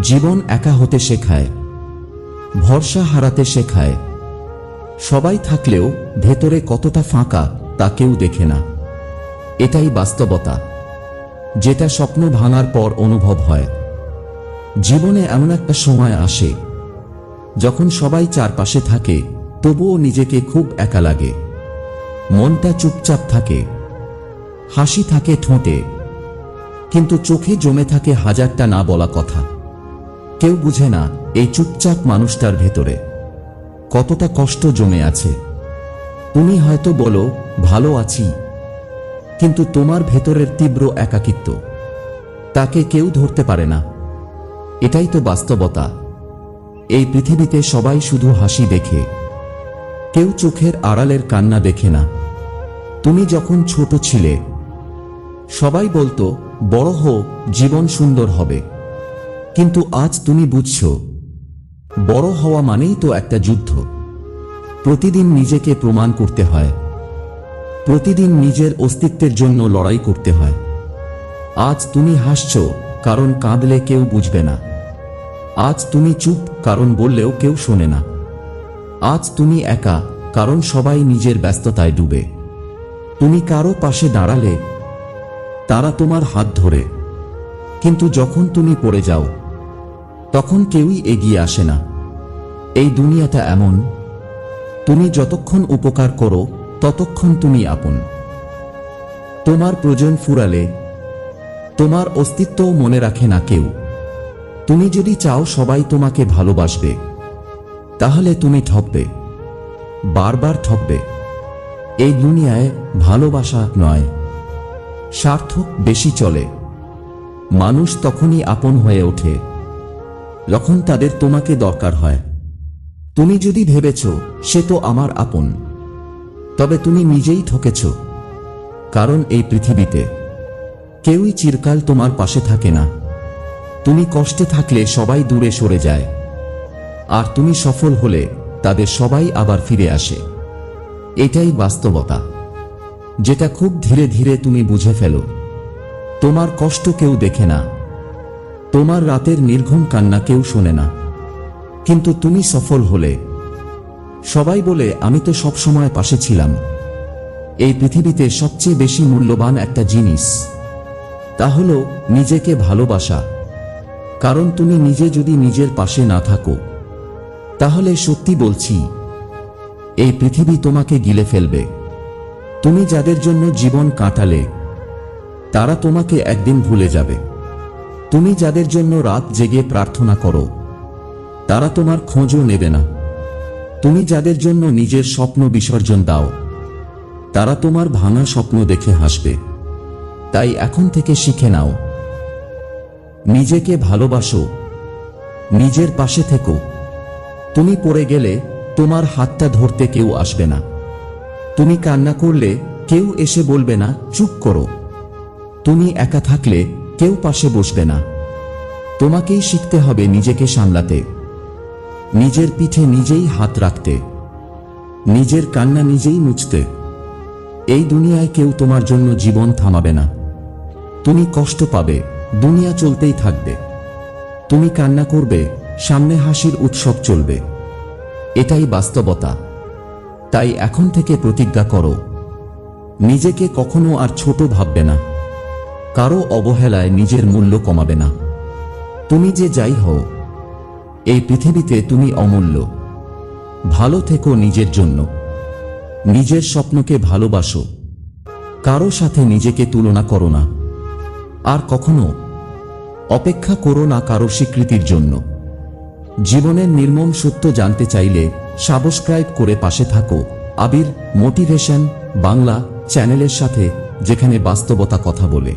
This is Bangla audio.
জীবন একা হতে শেখায়, ভরসা হারাতে শেখায়। সবাই থাকলেও ভেতরে কতটা ফাঁকা তা কেউ দেখে না। এটাই বাস্তবতা, যেটা স্বপ্ন ভাঙার পর অনুভব হয়। জীবনে এমন একটা সময় আসে যখন সবাই চারপাশে থাকে, তবুও নিজেকে খুব একা লাগে। মনটা চুপচাপ থাকে, হাসি থাকে ঠোঁটে, কিন্তু চোখে জমে থাকে হাজারটা না বলা কথা। কেউ বুঝে না এই চুপচাপ মানুষটার ভেতরে কতটা কষ্ট জমে আছে। তুমি হয়তো বলো ভালো আছি, কিন্তু তোমার ভেতরের তীব্র একাকিত্ব তাকে কেউ ধরতে পারে না। এটাই তো বাস্তবতা। এই পৃথিবীতে সবাই শুধু হাসি দেখে, কেউ চোখের আড়ালের কান্না দেখে না। তুমি যখন ছোট ছিলে সবাই বলতো বড় হও, জীবন সুন্দর হবে। কিন্তু আজ তুমি বুঝছো বড় হওয়া মানেই তো একটা যুদ্ধ। প্রতিদিন নিজেকে প্রমাণ করতে হয়, প্রতিদিন নিজের অস্তিত্বের জন্য লড়াই করতে হয়। আজ তুমি হাসছো কারণ কাঁদলে কেউ বুঝবে না। আজ তুমি চুপ কারণ বললেও কেউ শোনে না। আজ তুমি একা কারণ সবাই নিজের ব্যস্ততায় ডুবে। তুমি কারো পাশে দাঁড়ালে তারা তোমার হাত ধরে, কিন্তু যখন তুমি পড়ে যাও তখন কেউই এগিয়ে আসে না। এই দুনিয়াটা এমন, তুমি যতক্ষণ উপকার করো ততক্ষণ তুমি আপন। তোমার প্রয়োজন ফুরালে তোমার অস্তিত্বও মনে রাখে না কেউ। তুমি যদি চাও সবাই তোমাকে ভালোবাসবে, তাহলে তুমি ঠকবে, বারবার ঠকবে। এই দুনিয়ায় ভালোবাসা নয়, স্বার্থ বেশি চলে। মানুষ তখনই আপন হয়ে ওঠে যখন তাদের তোমাকে দরকার হয়। তুমি যদি ভেবেছ সে তো আমার আপন, তবে তুমি নিজেই ঠকেছ। কারণ এই পৃথিবীতে কেউই চিরকাল তোমার পাশে থাকে না। তুমি কষ্টে থাকলে সবাই দূরে সরে যায়, আর তুমি সফল হলে তাদের সবাই আবার ফিরে আসে। এটাই বাস্তবতা, যেটা খুব ধীরে ধীরে তুমি বুঝে ফেলো। তোমার কষ্ট কেউ দেখে না, তোমার রাতের নির্ঘুম কান্না কেউ শোনে না। কিন্তু তুমি সফল হলে সবাই বলে আমি তো সবসময় পাশে ছিলাম। এই পৃথিবীতে সবচেয়ে বেশি মূল্যবান একটা জিনিস, তা হলো নিজেকে ভালোবাসা। কারণ তুমি নিজে যদি নিজের পাশে না থাকো, তাহলে সত্যি বলছি এই পৃথিবী তোমাকে গিলে ফেলবে। তুমি যাদের জন্য জীবন কাটালে তারা তোমাকে একদিন ভুলে যাবে। তুমি যাদের জন্য রাত জেগে প্রার্থনা করো তারা তোমার খোঁজও নেবে না। তুমি যাদের জন্য নিজের স্বপ্ন বিসর্জন দাও তারা তোমার ভাঙা স্বপ্ন দেখে হাসবে। তাই এখন থেকে শিখে নাও, নিজেকে ভালোবাসো, নিজের পাশে থেকো। তুমি পড়ে গেলে তোমার হাতটা ধরতে কেউ আসবে না। তুমি কান্না করলে কেউ এসে বলবে না চুপ করো। তুমি একা থাকলে কেউ পাশে বসবে না। তোমাকেই শিখতে হবে নিজেকে সামলাতে, নিজের পিঠে নিজেই হাত রাখতে, নিজের কান্না নিজেই মুছতে। এই দুনিয়ায় কেউ তোমার জন্য জীবন থামাবে না। তুমি কষ্ট পাবে, দুনিয়া চলতেই থাকবে। তুমি কান্না করবে, সামনে হাসির উৎসব চলবে। এটাই বাস্তবতা। তাই এখন থেকে প্রতিজ্ঞা করো, নিজেকে কখনো আর ছোট ভাববে না, কারো অবহেলায় নিজের মূল্য কমাবে না। তুমি যে যাই হও এই পৃথিবীতে তুমি অমূল্য। ভালো থেকো নিজের জন্য, নিজের স্বপ্নকে ভালোবাসো, কারো সাথে নিজেকে তুলনা করো না। আর কখনো অপেক্ষা করো না কারো স্বীকৃতির জন্য। জীবনের নির্মম সত্য জানতে চাইলে সাবস্ক্রাইব করে পাশে থাকো আবির মোটিভেশন বাংলা চ্যানেলের সাথে, যেখানে বাস্তবতা কথা বলে।